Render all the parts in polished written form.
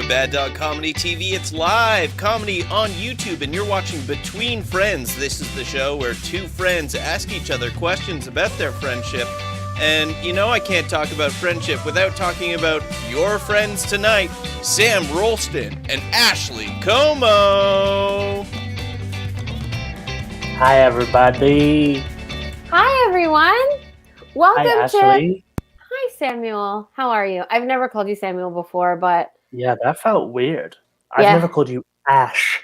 Bad Dog Comedy TV. It's live comedy on YouTube, and you're watching Between Friends. This is the show where two friends ask each other questions about their friendship. And you know I can't talk about friendship without talking about your friends tonight, Sam Roulston and Ashley Comeau. Hi, everybody. Hi, everyone. Welcome Hi, Ashley. Hi, Samuel. How are you? I've never called you Samuel before, but... Yeah, that felt weird. I've never called you Ash.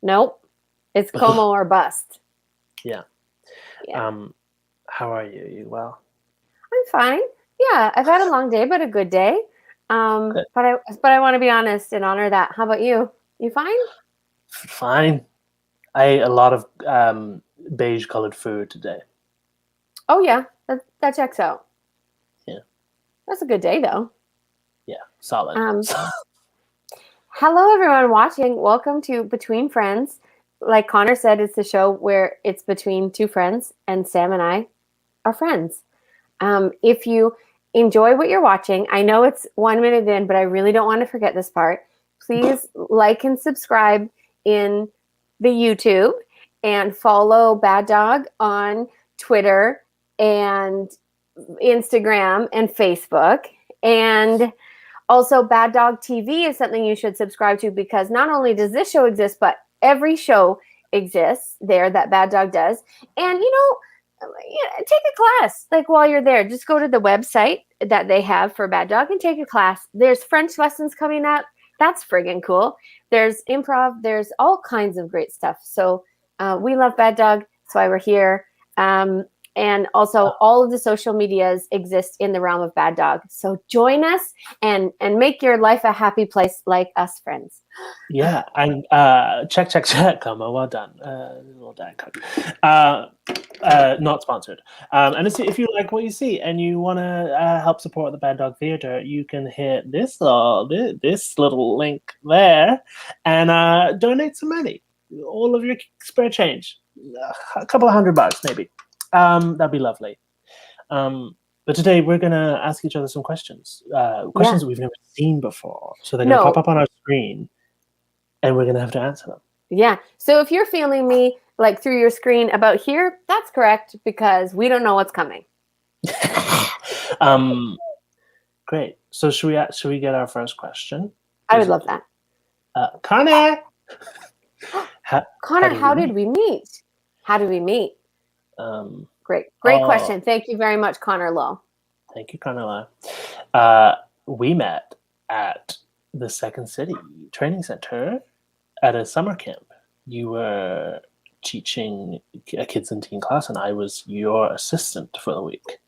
Nope. It's Comeau or bust. Yeah. How are you? You well? I'm fine. Yeah, I've had a long day, but a good day. Good. But I want to be honest and honor that. How about you? You fine? Fine. I ate a lot of beige-colored food today. Oh, yeah. That checks out. Yeah. That's a good day, though. Yeah, solid. Hello, everyone watching. Welcome to Between Friends. Like Connor said, it's the show where it's between two friends, and Sam and I are friends. If you enjoy what you're watching, I know it's 1 minute in, but I really don't want to forget this part. Please like and subscribe in the YouTube and follow Bad Dog on Twitter and Instagram and Facebook. And also, Bad Dog TV is something you should subscribe to, because not only does this show exist, but every show exists there that Bad Dog does. And, take a class. Like, while you're there, just go to the website that they have for Bad Dog and take a class. There's French lessons coming up. That's friggin' cool. There's improv. There's all kinds of great stuff. So we love Bad Dog. That's why we're here. And also, all of the social medias exist in the realm of Bad Dog. So join us and make your life a happy place like us friends. Yeah, and check, Comeau. Well done. Little Diet Coke. Not sponsored. And if you like what you see and you want to help support the Bad Dog Theater, you can hit this little link there and donate some money. All of your spare change. A couple of $100 maybe. That'd be lovely. But today we're going to ask each other some questions. Questions that we've never seen before. So they're going to pop up on our screen, and we're going to have to answer them. Yeah. So if you're feeling me like through your screen about here, that's correct, because we don't know what's coming. Great. So should we get our first question? I would love that. Connor! Connor, how did we meet? How did we meet? Great question. Thank you very much, Connor Lowe. Thank you, Connor Lowe. We met at the Second City Training Center at a summer camp. You were teaching a kids and teen class, and I was your assistant for the week.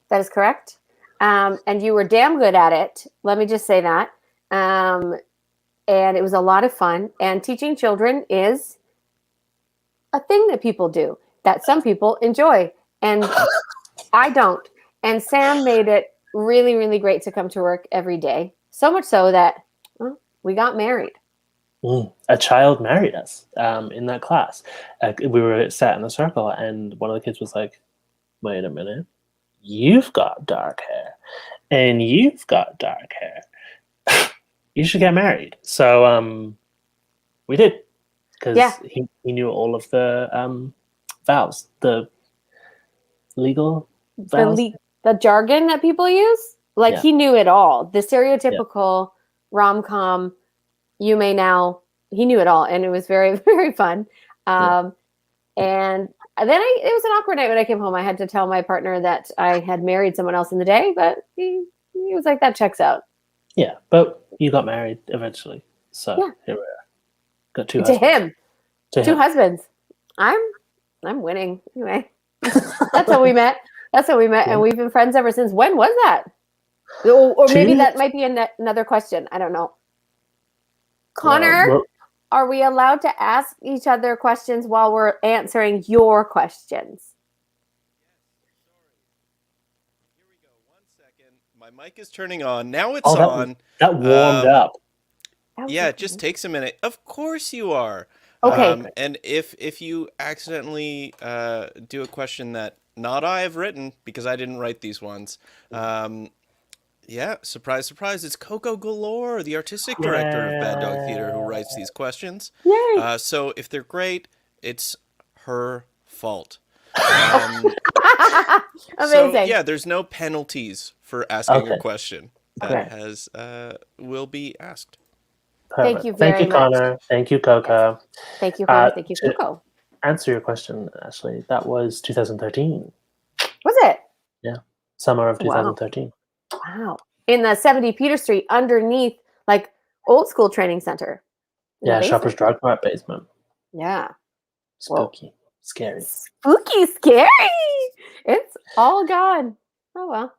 That is correct. And you were damn good at it. Let me just say that. And it was a lot of fun. And teaching children is a thing that people do, that some people enjoy, and I don't. And Sam made it really, really great to come to work every day. So much so that we got married. A child married us in that class. We were sat in a circle, and one of the kids was like, wait a minute, you've got dark hair, and you've got dark hair. You should get married. So we did, because he knew all of the vows, the legal vows. The jargon that people use. He knew it all. The stereotypical rom-com, you may now he knew it all, and it was very, very fun. And then it was an awkward night when I came home. I had to tell my partner that I had married someone else in the day, but he was like, that checks out. Yeah, but you got married eventually. So here we are. Got two husbands. him. Two husbands. I'm winning. Anyway, that's how we met. And we've been friends ever since. When was that? Or maybe that might be another question. I don't know. Connor, are we allowed to ask each other questions while we're answering your questions? Here we go. 1 second. My mic is turning on. Now it's on. That warmed up. Yeah, it just takes a minute. Of course you are. Okay. And if you accidentally do a question that not I have written, because I didn't write these ones, yeah, surprise, surprise, it's Coco Galore, the artistic director of Bad Dog Theater, who writes these questions. Yay. So if they're great, it's her fault. Amazing. So, yeah, there's no penalties for asking a question that will be asked. Perfect. Thank you very much. Thank you, Connor. Thank you, Coco. Thank you, Connor. Thank you, to Coco. Answer your question, Ashley. That was 2013. Was it? Yeah, summer of 2013. Wow. In the 70 Peter Street, underneath, like, old school training center. Yeah, Shoppers Drug Mart basement. Yeah. Spooky. Scary. Spooky, scary. It's all gone. Oh, well.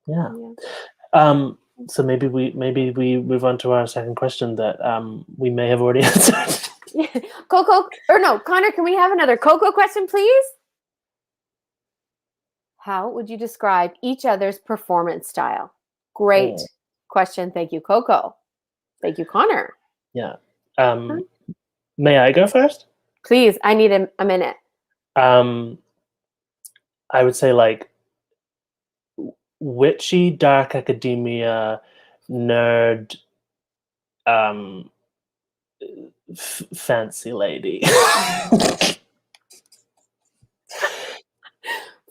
Yeah. So maybe we move on to our second question that we may have already answered. Coco, or no, Connor, can we have another Coco question, please? How would you describe each other's performance style? Great question. Thank you, Coco. Thank you, Connor. Yeah. May I go first? Please, I need a minute. I would say like witchy, dark academia, nerd, fancy lady.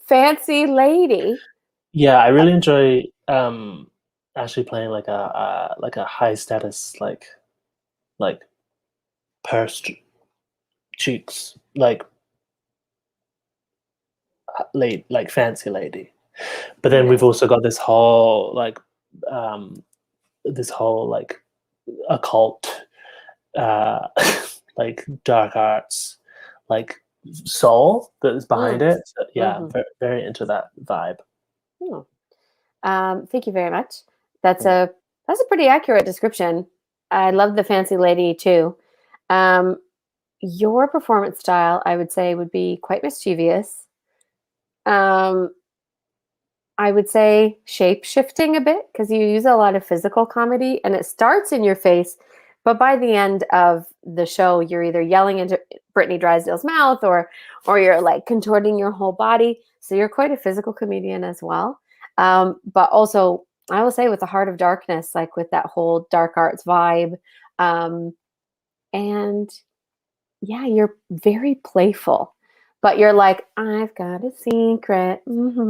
Fancy lady. Yeah, I really enjoy actually playing like a high status like pursed cheeks like fancy lady. But then we've also got this whole like occult like dark arts like soul that is behind it. So, yeah, very, very into that vibe. Thank you very much. That's a pretty accurate description. I love the fancy lady too. Your performance style, I would say, would be quite mischievous. I would say shape-shifting a bit because you use a lot of physical comedy and it starts in your face, but by the end of the show, you're either yelling into Brittany Drysdale's mouth or you're like contorting your whole body. So you're quite a physical comedian as well. But also, I will say with the heart of darkness, like with that whole dark arts vibe. And yeah, you're very playful. But you're like, I've got a secret. And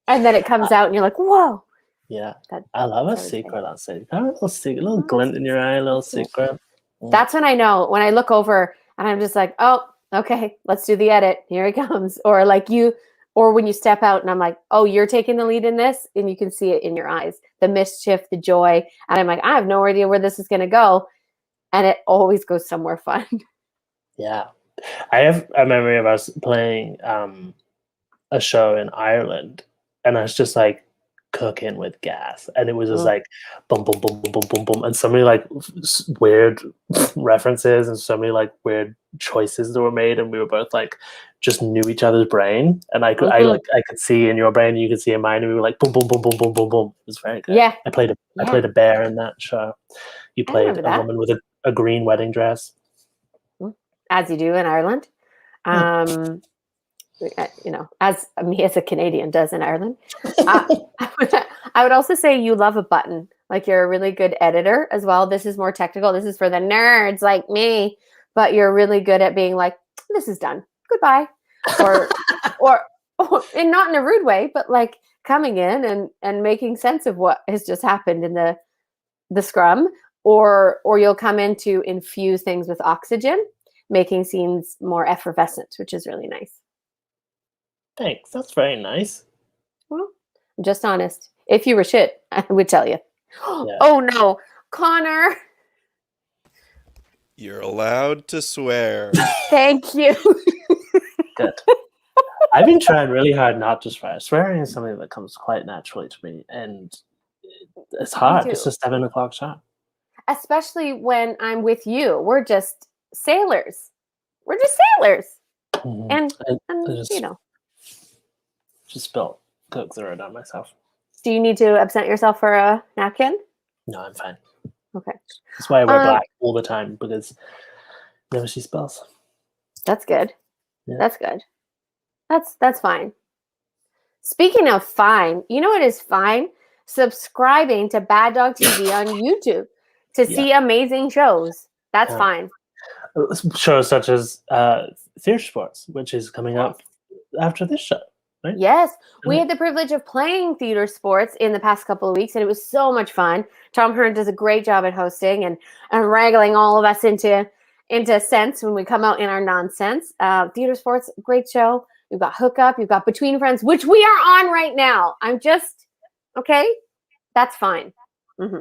then it comes out and you're like, whoa. Yeah. I love a secret on stage. A little glint in your eye, a little secret. That's when I know, when I look over and I'm just like, oh, okay, let's do the edit. Here it comes. Or like or when you step out and I'm like, oh, you're taking the lead in this. And you can see it in your eyes, the mischief, the joy. And I'm like, I have no idea where this is going to go. And it always goes somewhere fun. Yeah. I have a memory of us playing a show in Ireland, and I was just like cooking with gas, and it was just like boom, boom, boom, boom, boom, boom, boom, and so many like weird references and so many like weird choices that were made, and we were both like just knew each other's brain, and I could see in your brain, and you could see in mine, and we were like boom, boom, boom, boom, boom, boom, boom. It was very good. Yeah, I played a bear in that show. You played a woman with a green wedding dress. As you do in Ireland. As me as a Canadian does in Ireland. I would also say you love a button. Like you're a really good editor as well. This is more technical. This is for the nerds like me. But you're really good at being like, this is done. Goodbye. Or and not in a rude way, but like coming in and making sense of what has just happened in the scrum or you'll come in to infuse things with oxygen, making scenes more effervescent, which is really nice. Thanks. That's very nice. Well, I'm just honest. If you were shit, I would tell you. Yeah. Oh no, Connor. You're allowed to swear. Thank you. Good. I've been trying really hard not to swear. Swearing is something that comes quite naturally to me, and it's hard. too. It's a 7 o'clock shot. Especially when I'm with you. We're just sailors. We're just sailors. Mhm. And I you know. just spilled Coke Zero down myself. Do you need to absent yourself for a napkin? No, I'm fine. Okay. That's why I wear black all the time, because never see spills. That's good. Yeah. That's good. That's fine. Speaking of fine, you know what is fine? Subscribing to Bad Dog TV on YouTube to see amazing shows. That's fine. Shows such as Theatre Sports, which is coming up after this show, right? Yes. We had the privilege of playing theater sports in the past couple of weeks, and it was so much fun. Tom Hearn does a great job at hosting and wrangling all of us into sense when we come out in our nonsense. Theater Sports, great show. You've got Hookup, you've got Between Friends, which we are on right now. I'm just, okay? That's fine. Mm-hmm.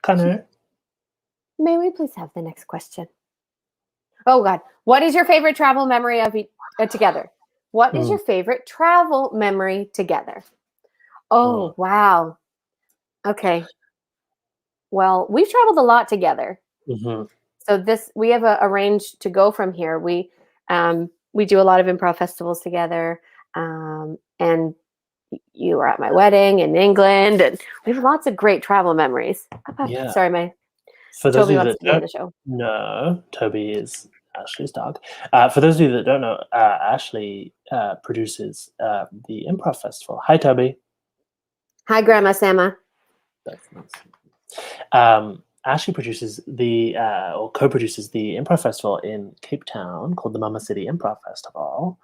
Connor, may we please have the next question? Oh, God. What is your favorite travel memory of together? What is your favorite travel memory together? Oh, wow. Okay. Well, we've traveled a lot together. Mm-hmm. So we have a range to go from here. We do a lot of improv festivals together, and you were at my wedding in England, and we have lots of great travel memories. Yeah. Sorry, For those Toby of you wants that to be on don't the show. know, Toby is Ashley's dog. For those of you that don't know, Ashley produces the Improv Festival. Hi, Toby. Hi, Grandma Sama. That's nice. Ashley produces or co-produces the Improv Festival in Cape Town called the Mama City Improv Festival.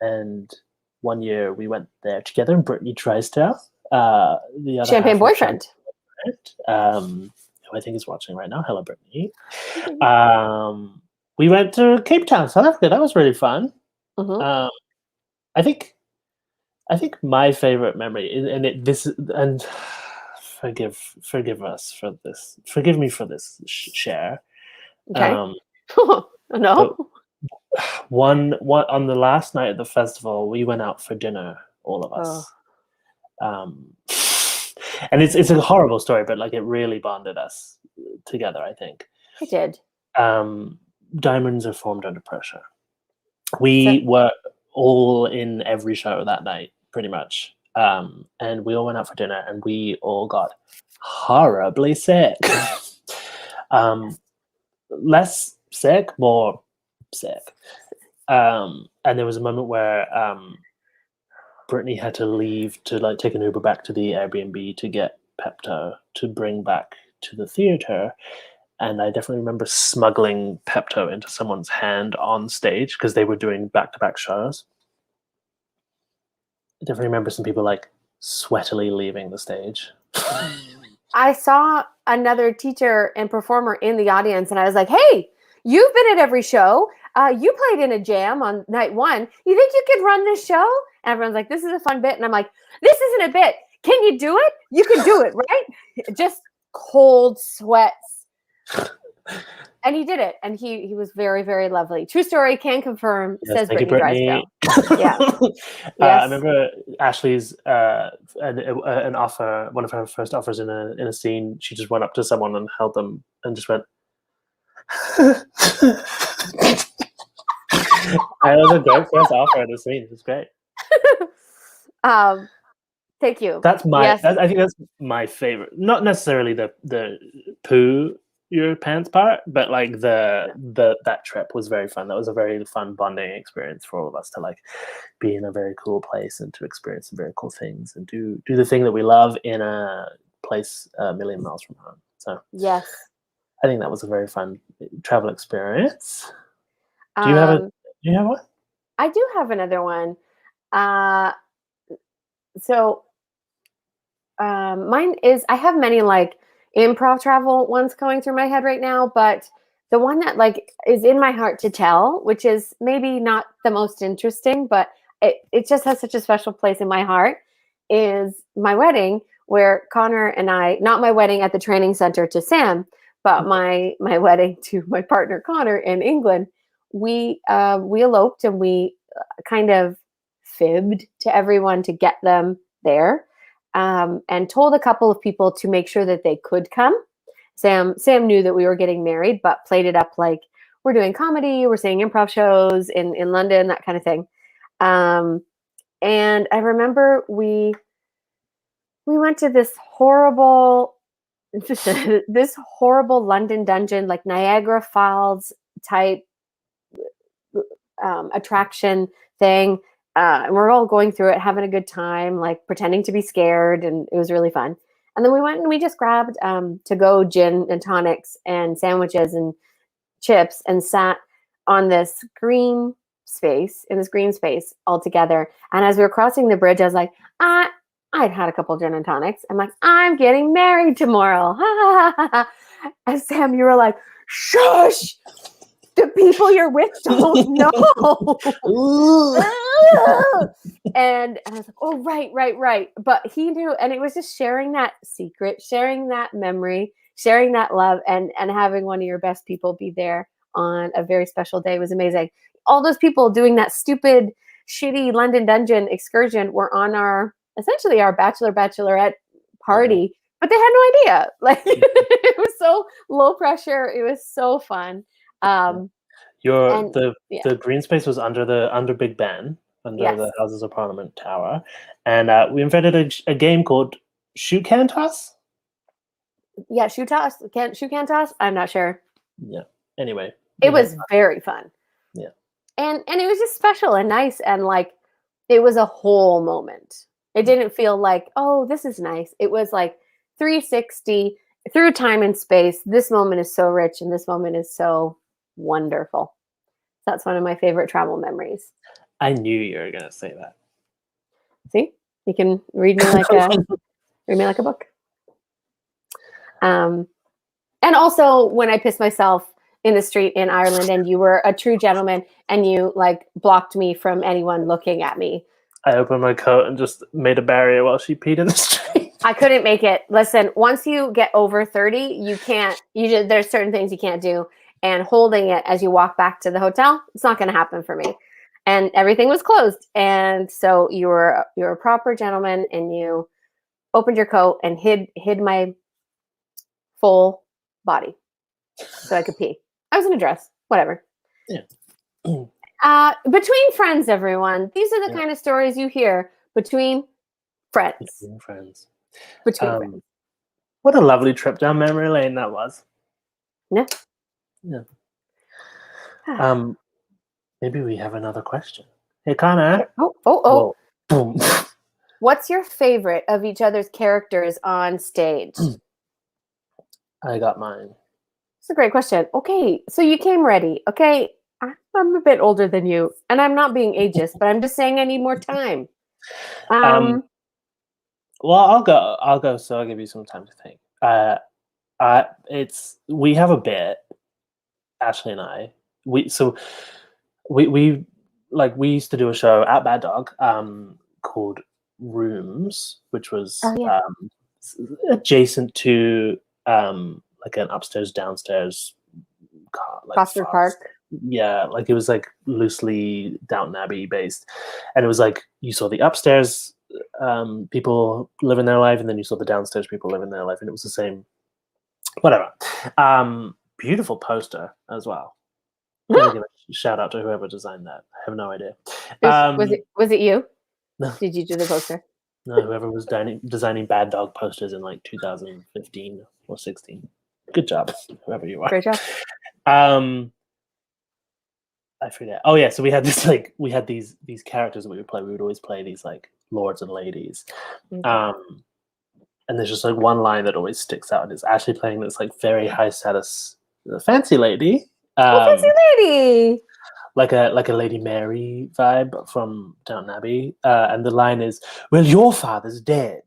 And one year we went there together, and Brittany Drysdale, the other Champagne half boyfriend, who I think is watching right now. Hello, Brittany. We went to Cape Town, South Africa. That was really fun. Mm-hmm. I think my favorite memory, and forgive us for this. Forgive me for this share. Okay. No. One on the last night of the festival, we went out for dinner, all of us. And it's a horrible story, but like it really bonded us together, I think. It did. Diamonds are formed under pressure. We were all in every show that night, pretty much. And we all went out for dinner, and we all got horribly sick. Less sick, more sick. And there was a moment where Brittany had to leave to like take an Uber back to the Airbnb to get Pepto to bring back to the theater. And I definitely remember smuggling Pepto into someone's hand on stage because they were doing back-to-back shows. I definitely remember some people like sweatily leaving the stage. I saw another teacher and performer in the audience, and I was like, hey, you've been at every show. You played in a jam on night one. You think you could run this show? And everyone's like, this is a fun bit. And I'm like, this isn't a bit. Can you do it? You can do it, right? Just cold sweats. And he did it. And he was very, very lovely. True story, can confirm, Yes, says thank you, Brittany Drysdale. Yeah. I remember Ashley's an offer, one of her first offers in a scene. She just went up to someone and held them and just went. That was a great first offer in the scene. It was great. Thank you. That's my. Yes. I think that's my favorite. Not necessarily the poo your pants part, but like that trip was very fun. That was a very fun bonding experience for all of us to like be in a very cool place and to experience some very cool things and do the thing that we love in a place a million miles from home. So yes, I think that was a very fun travel experience. Do you have one? I do have another one. So mine is, I have many like improv travel ones going through my head right now, but the one that like is in my heart to tell, which is maybe not the most interesting, but it just has such a special place in my heart, is my wedding, where Connor and I, not my wedding at the training center to Sam, but my wedding to my partner Connor in England. We eloped, and we kind of fibbed to everyone to get them there, and told a couple of people to make sure that they could come. Sam knew that we were getting married, but played it up like we're doing comedy, we're seeing improv shows in London, that kind of thing. And I remember we went to this horrible London dungeon, like Niagara Falls type attraction thing. And we're all going through it, having a good time, like pretending to be scared, and it was really fun. And then we went and we just grabbed to-go gin and tonics and sandwiches and chips and sat on this green space all together. And as we were crossing the bridge, I was like, I'd had a couple gin and tonics. I'm like, I'm getting married tomorrow. And Sam, you were like, shush! The people you're with don't know. And I was like, oh, right. But he knew, and it was just sharing that secret, sharing that memory, sharing that love, and having one of your best people be there on a very special day was amazing. All those people doing that stupid, shitty London Dungeon excursion were on essentially our bachelorette party, but they had no idea. Like, it was so low pressure. It was so fun. The green space was under Big Ben, under the Houses of Parliament Tower, and we invented a game called Shoe Can Toss. Yeah, shoe can toss. I'm not sure. Yeah. Anyway, it was very fun. Yeah. And it was just special and nice, and like it was a whole moment. It didn't feel like, oh, this is nice. It was like 360 through time and space. This moment is so rich, and this moment is so wonderful. That's one of my favorite travel memories. I knew you were gonna say that. See, you can read me like a book. And also when I pissed myself in the street in Ireland, and you were a true gentleman, and you like blocked me from anyone looking at me. I opened my coat and just made a barrier while she peed in the street. I couldn't make it. Listen, once you get over 30, you can't. There's certain things you can't do. And holding it as you walk back to the hotel, it's not going to happen for me. And everything was closed. And so you were a proper gentleman, and you opened your coat and hid my full body so I could pee. I was in a dress, whatever. Yeah. Between friends, everyone. These are the kind of stories you hear between friends. Between friends. Friends. What a lovely trip down memory lane that was. Yeah. Yeah. Maybe we have another question. Hey, Connor. Oh. Boom. What's your favorite of each other's characters on stage? I got mine. It's a great question. Okay, so you came ready. Okay, I'm a bit older than you, and I'm not being ageist, but I'm just saying I need more time. Well, I'll go. So I'll give you some time to think. We have a bit, Ashley and I. We used to do a show at Bad Dog called Rooms, which was adjacent to like an upstairs downstairs Foster Park. Yeah, like it was like loosely Downton Abbey based, and it was like you saw the upstairs people living their life, and then you saw the downstairs people living their life, and it was the same. Whatever. Beautiful poster as well. Give a shout out to whoever designed that. I have no idea. Was it you? No. Did you do the poster? No, whoever was designing Bad Dog posters in like 2015 or 16. Good job, whoever you are. Great job. I forget. Oh yeah, so we had these characters that we would play. We would always play these like lords and ladies. And there's just like one line that always sticks out. It's Ashley playing this like very high status fancy lady. Fancy lady. Like a Lady Mary vibe from Downton Abbey. And the line is, "Well, your father's dead,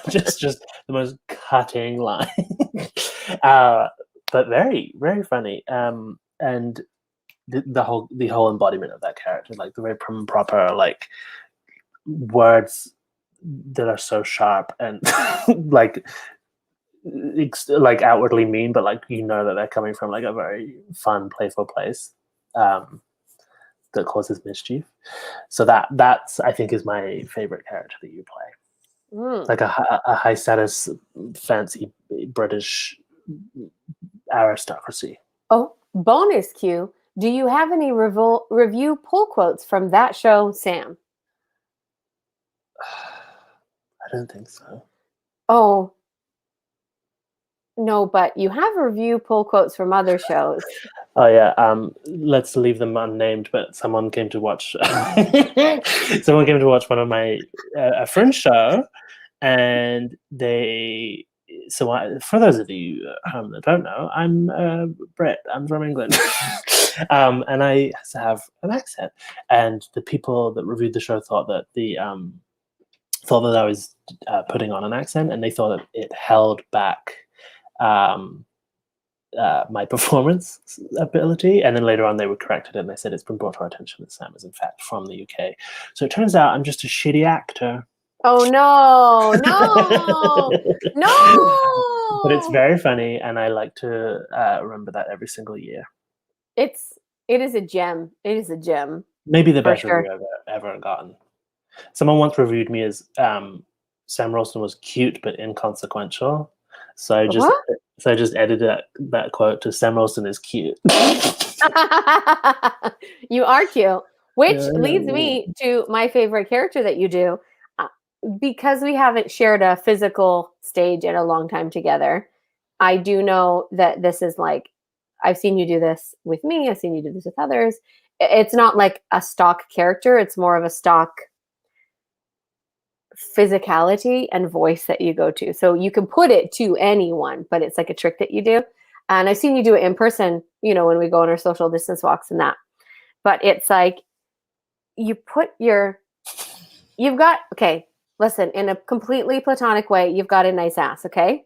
Just the most cutting line, but very very funny. And the whole embodiment of that character, like the very prim and proper, like words that are so sharp and like like outwardly mean, but like that they're coming from like a very fun, playful place that causes mischief. So that's I think is my favorite character that you play. Like a high status, fancy British aristocracy. Oh, bonus cue. Do you have any review pull quotes from that show, Sam? I don't think so. Oh, no, but you have review pull quotes from other shows. Oh yeah, let's leave them unnamed. But someone came to watch. Someone came to watch one of my a friend's show, and they. So for those of you that don't know, I'm Brit. I'm from England, and I have an accent. And the people that reviewed the show thought that I was putting on an accent, and they thought that it held back my performance ability. And then later on they were corrected and they said it's been brought to our attention that Sam is in fact from the UK. So it turns out I'm just a shitty actor. Oh no. But it's very funny, and I like to remember that every single year. It is a gem. It is a gem. Maybe the best review I've ever gotten. Someone once reviewed me as Sam Roulston was cute but inconsequential. So I just edited that quote to Sam Roulston is cute. You are cute, which leads me to my favorite character that you do. Because we haven't shared a physical stage in a long time together, I do know that this is like, I've seen you do this with me. I've seen you do this with others. It's not like a stock character. It's more of a stock physicality and voice that you go to. So you can put it to anyone, but it's like a trick that you do. And I've seen you do it in person, when we go on our social distance walks and that. But it's like okay, listen, in a completely platonic way, you've got a nice ass, okay?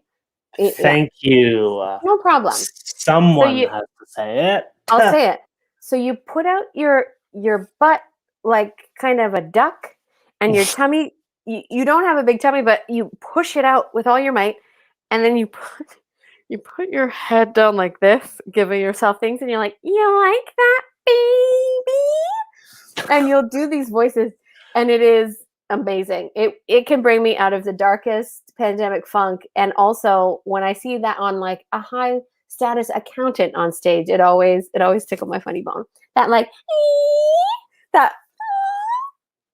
Thank you. No problem. Someone has to say it. I'll say it. So you put out your butt like kind of a duck, and your tummy, you don't have a big tummy, but you push it out with all your might, and then you put your head down like this, giving yourself things, and you're like, you like that, baby? And you'll do these voices, and it is amazing. It can bring me out of the darkest pandemic funk. And also when I see that on like a high status accountant on stage, it always tickled my funny bone. That like that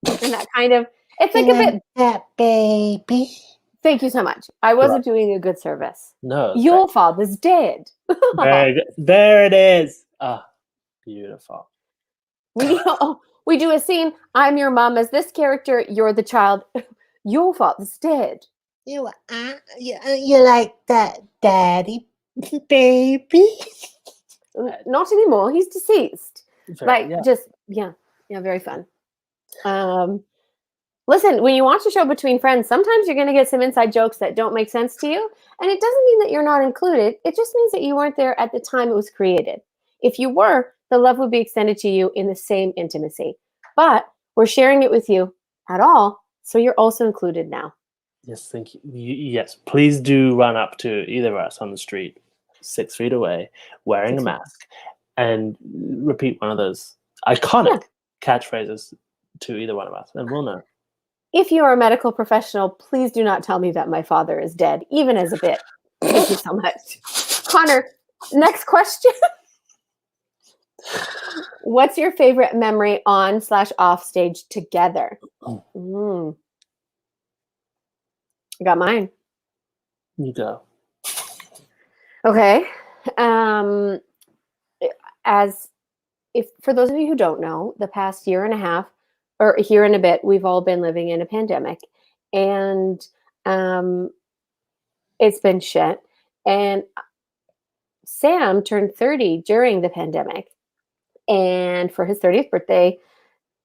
and that kind of, it's like a bit that baby. Thank you so much. I wasn't doing a good service. No. Your father's dead. There it is. Ah, beautiful. We do a scene. I'm your mom as this character. You're the child. Your father's dead. You like that, daddy, baby? Not anymore. He's deceased. Very Very fun. Listen, when you watch a show between friends, sometimes you're going to get some inside jokes that don't make sense to you. And it doesn't mean that you're not included. It just means that you weren't there at the time it was created. If you were, the love would be extended to you in the same intimacy. But we're sharing it with you at all, so you're also included now. Yes, thank you. Yes, please do run up to either of us on the street, 6 feet away, wearing a mask, and repeat one of those iconic catchphrases to either one of us, and we'll know. If you are a medical professional, please do not tell me that my father is dead, even as a bit. Thank you so much. Connor, next question. What's your favorite memory on/off stage together? I got mine. You go. Okay. If for those of you who don't know, the past year and a half or a year and a bit, we've all been living in a pandemic, and it's been shit. And Sam turned 30 during the pandemic. And for his 30th birthday,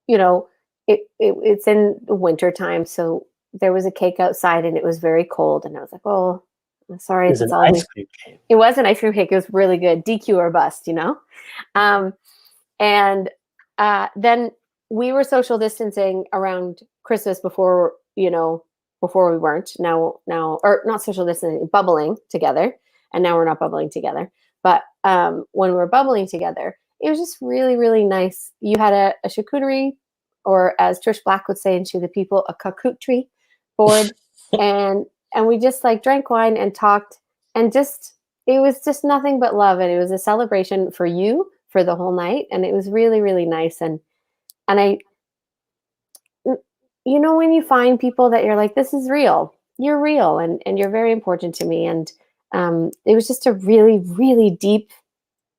it's in the winter time. So there was a cake outside and it was very cold, and I was like, oh, I'm sorry if It's it's an all ice cream cake. it was an ice cream cake. It was really good. DQ or bust, you know? And then we were social distancing around Christmas before, before we weren't. Now, or not social distancing, bubbling together. And now we're not bubbling together. But when we were bubbling together, it was just really, really nice. You had a charcuterie, or as Trish Black would say in She the People, a charcuterie board. and we just like drank wine and talked, and just it was just nothing but love, and it was a celebration for you for the whole night, and it was really, really nice. And I, when you find people that you're like, this is real, you're real, and you're very important to me. And it was just a really, really deep,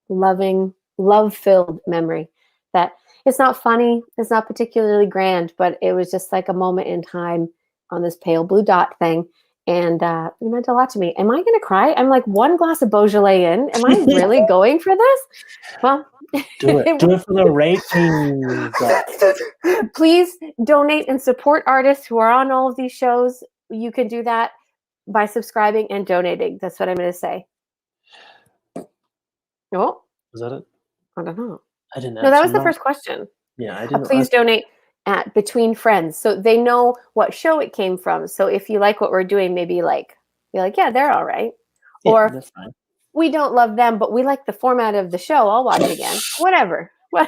loving, love-filled memory that it's not funny, it's not particularly grand, but it was just like a moment in time on this pale blue dot thing. And it meant a lot to me. Am I going to cry? I'm like one glass of Beaujolais in. Am I really going for this? Well, Do it. Do it for the ratings. Please donate and support artists who are on all of these shows. You can do that by subscribing and donating. That's what I'm going to say. Oh, Was that it? I don't know. I didn't. No, that was the first question. Yeah, I didn't. Please donate at Between Friends, so they know what show it came from. So if you like what we're doing, maybe be like, yeah, they're all right. Yeah, or that's fine. We don't love them, but we like the format of the show. I'll watch again. Whatever. So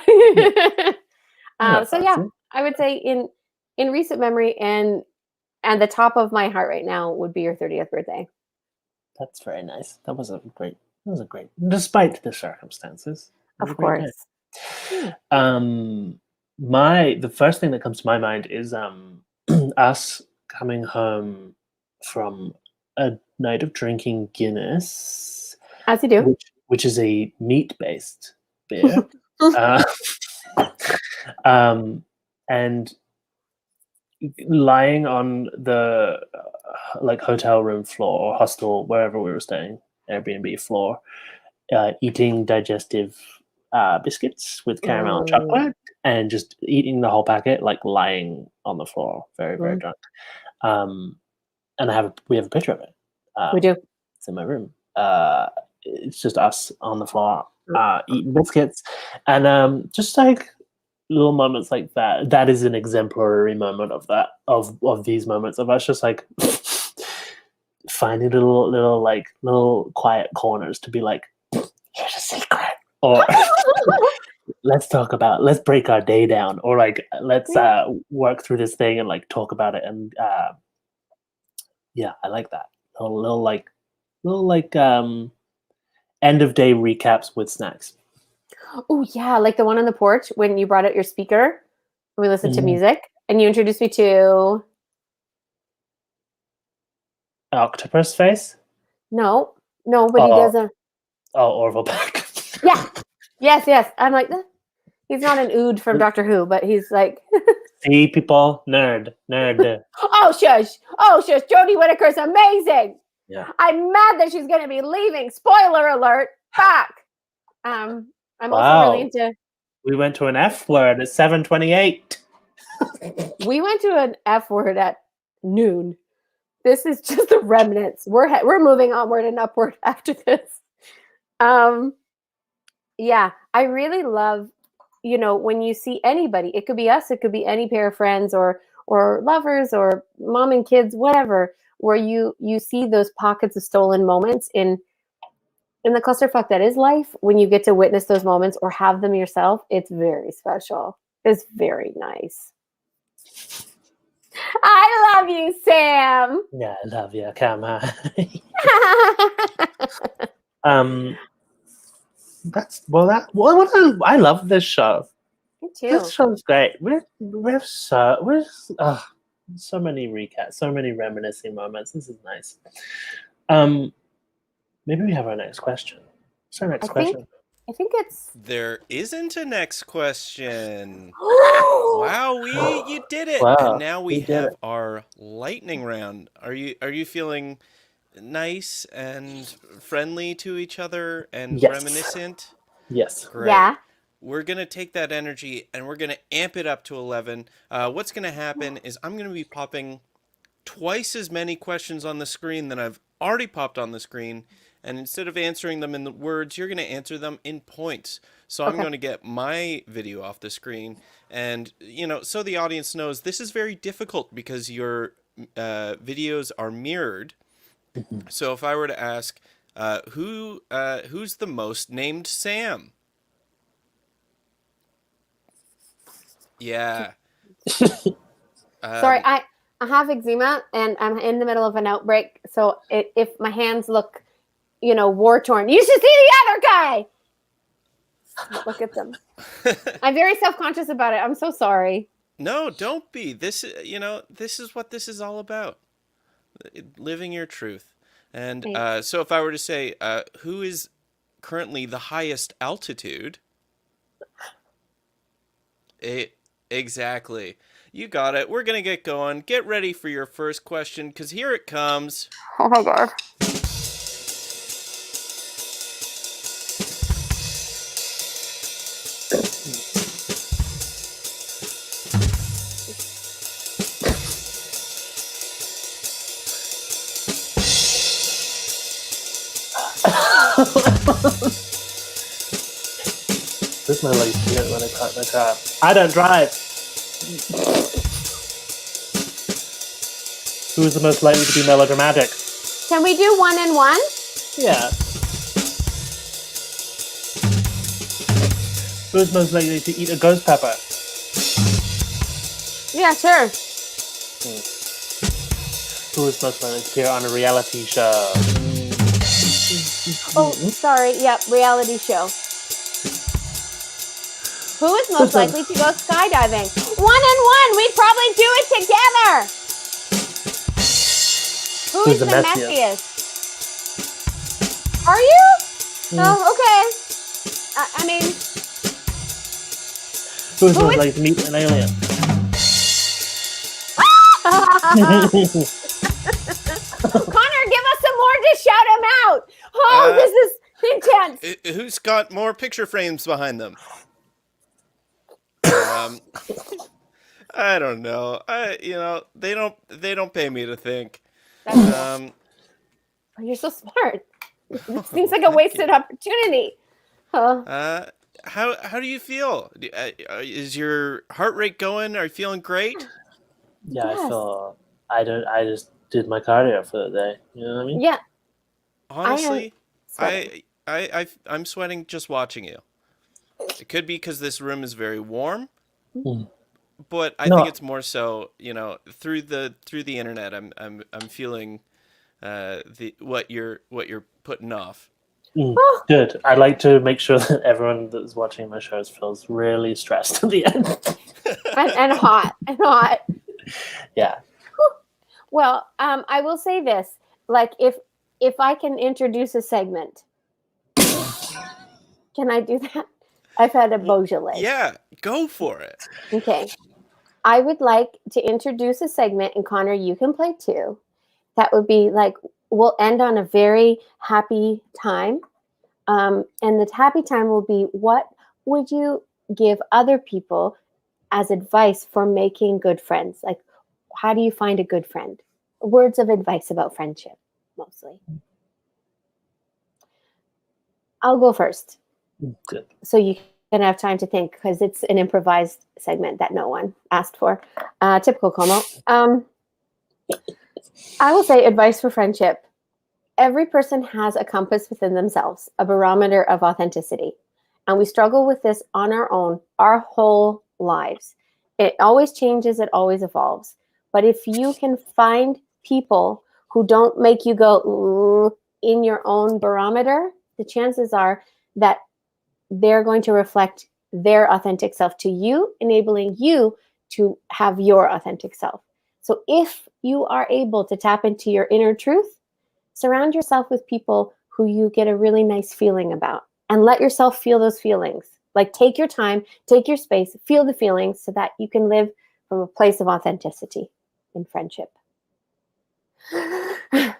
yeah, I would say in recent memory and the top of my heart right now would be your 30th birthday. That's very nice. That was a great, despite the circumstances. Of course. The first thing that comes to my mind is us coming home from a night of drinking Guinness, as you do, which is a meat-based beer, and lying on the hotel room floor or hostel, wherever we were staying, Airbnb floor, eating digestive biscuits with caramel and chocolate, and just eating the whole packet, lying on the floor, very, very drunk. And we have a picture of it. We do. It's in my room. It's just us on the floor eating biscuits, and just little moments like that. That is an exemplary moment of that, of these moments of us just finding little quiet corners to be like, here's a secret, or let's break our day down, or let's work through this thing and talk about it. And yeah, I like that little end of day recaps with snacks. Oh yeah, like the one on the porch when you brought out your speaker and we listened to music, and you introduced me to Octopus Face. No, but he doesn't. Oh, Orville Peck. Yeah. Yes. I'm like, he's not an ood from Doctor Who, but he's like. See, people, nerd. Oh shush! Jodie Whittaker's amazing. Yeah. I'm mad that she's going to be leaving. Spoiler alert! Back. I'm also really into. We went to an F word at 7:28. We went to an F word at noon. This is just the remnants. We're moving onward and upward after this. Yeah, I really love, when you see anybody, it could be us, it could be any pair of friends or lovers or mom and kids, whatever, where you see those pockets of stolen moments in the clusterfuck that is life. When you get to witness those moments or have them yourself, it's very special. It's very nice. I love you, Sam. Yeah, I love you. Come on. I love this show. Me too. This show's great. We're so many recaps, so many reminiscing moments. This is nice. Maybe we have our next question. What's our next question? I think it's. There isn't a next question. Wow, you did it! Wow, and now we have our lightning round. Are you feeling nice and friendly to each other and reminiscent? Yes. Great. Yeah. We're gonna take that energy and we're gonna amp it up to 11. What's gonna happen is I'm gonna be popping twice as many questions on the screen than I've already popped on the screen. And instead of answering them in the words, you're going to answer them in points. So I'm Okay. going to get my video off the screen. And, so the audience knows this is very difficult because your videos are mirrored. So if I were to ask, who's the most named Sam? Yeah. Sorry, I have eczema and I'm in the middle of an outbreak. So if my hands look, war torn, you should see the other guy. Look at them. I'm very self-conscious about it. I'm so sorry. No, don't be. This is what this is all about. Living your truth. And so if I were to say, who is currently the highest altitude? Exactly. You got it. We're going to get going. Get ready for your first question, because here it comes. Oh my God. This is my late shit when I park my car. I don't drive. Who's the most likely to be melodramatic? Can we do 1 and 1? Yeah. Who's most likely to eat a ghost pepper? Yeah, sure. Who is most likely to appear on a reality show? Oh, sorry. Yep, reality show. Who is most likely to go skydiving? 1 and 1. We'd probably do it together. Who's the messiest? Are you? Oh, okay. I mean, Who's most likely to meet an alien? Connor, give us some more to shout him out. Oh, this is intense. Who's got more picture frames behind them? I don't know. They don't pay me to think. You're so smart. It seems like a wasted opportunity. How do you feel? Is your heart rate going? Are you feeling great? Yeah, Yes. I just did my cardio for the day. You know what I mean? Yeah. Honestly, Sweating. I'm sweating just watching you. It could be because this room is very warm, but I think it's more so, through the internet. I'm feeling what you're putting off. Good. I like to make sure that everyone that's watching my shows feels really stressed at the end. and hot. Yeah. Well, I will say this. Like, if I can introduce a segment, can I do that? I've had a Beaujolais. Yeah, go for it. Okay. I would like to introduce a segment, and Connor, you can play too. That would be like, we'll end on a very happy time. And the happy time will be, what would you give other people as advice for making good friends? Like, how do you find a good friend? Words of advice about friendship, mostly. I'll go first. Good. So you can have time to think, because it's an improvised segment that no one asked for. Typical Comeau. I will say advice for friendship. Every person has a compass within themselves, a barometer of authenticity. And we struggle with this on our own, our whole lives. It always changes, it always evolves. But if you can find people who don't make you go in your own barometer, the chances are that they're going to reflect their authentic self to you, enabling you to have your authentic self. So if you are able to tap into your inner truth, surround yourself with people who you get a really nice feeling about, and let yourself feel those feelings. Like, take your time, take your space, feel the feelings so that you can live from a place of authenticity in friendship. I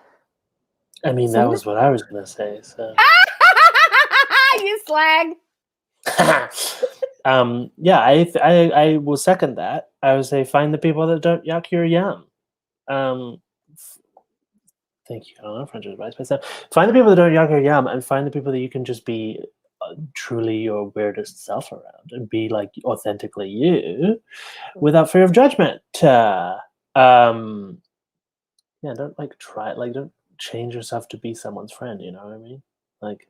mean, that was what I was going to say. So. You slag. Yeah, I will second that. I would say find the people that don't yuck your yum. f- thank you, Connor. Friendship advice myself. Find the people that don't yuck or yum, and find the people that you can just be truly your weirdest self around, and be like authentically you, without fear of judgment. Yeah, don't don't change yourself to be someone's friend. You know what I mean? Like,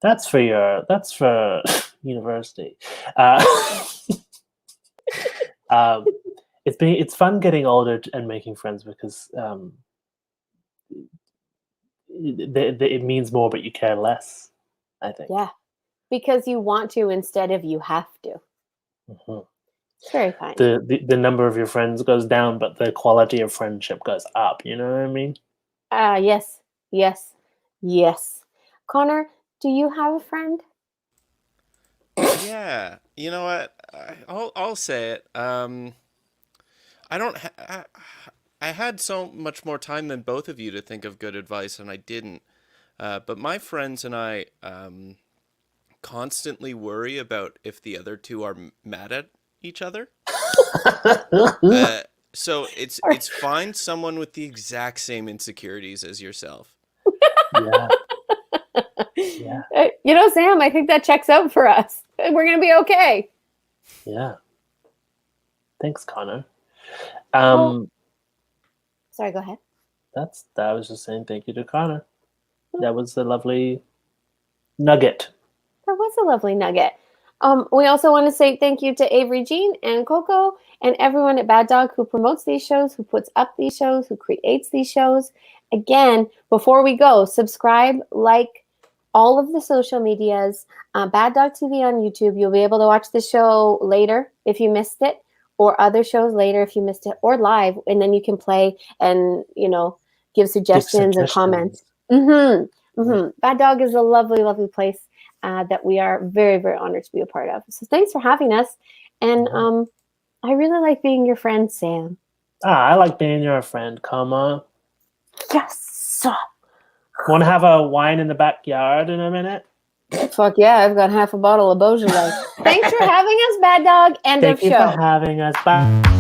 that's for university. Um, it's fun getting older and making friends because it means more, but you care less. I think. Yeah, because you want to instead of you have to. Mhm. It's very kind. The number of your friends goes down, but the quality of friendship goes up. You know what I mean? Yes, yes, yes. Connor, do you have a friend? Yeah, you know what? I'll say it. I don't. I had so much more time than both of you to think of good advice, and I didn't. But my friends and I constantly worry about if the other two are mad at each other. So it's find someone with the exact same insecurities as yourself. Yeah. Yeah. You know, Sam, I think that checks out for us. We're going to be okay. Yeah. Thanks, Connor. Well, sorry, go ahead. I was just saying thank you to Connor. That was a lovely nugget. That was a lovely nugget. We also want to say thank you to Avery Jean and Coco and everyone at Bad Dog who promotes these shows, who puts up these shows, who creates these shows. Again, before we go, subscribe, like all of the social medias, Bad Dog TV on YouTube. You'll be able to watch the show later if you missed it, or other shows later if you missed it, or live, and then you can play and, give suggestions and comments. Bad Dog is a lovely, lovely place that we are very, very honored to be a part of. So thanks for having us. And I really like being your friend, Sam. I like being your friend. Comeau. Yes. Want to have a wine in the backyard in a minute? Fuck yeah, I've got half a bottle of Beaujolais. Thanks for having us, Bad Dog. End of show. Thank you for having us. Bye.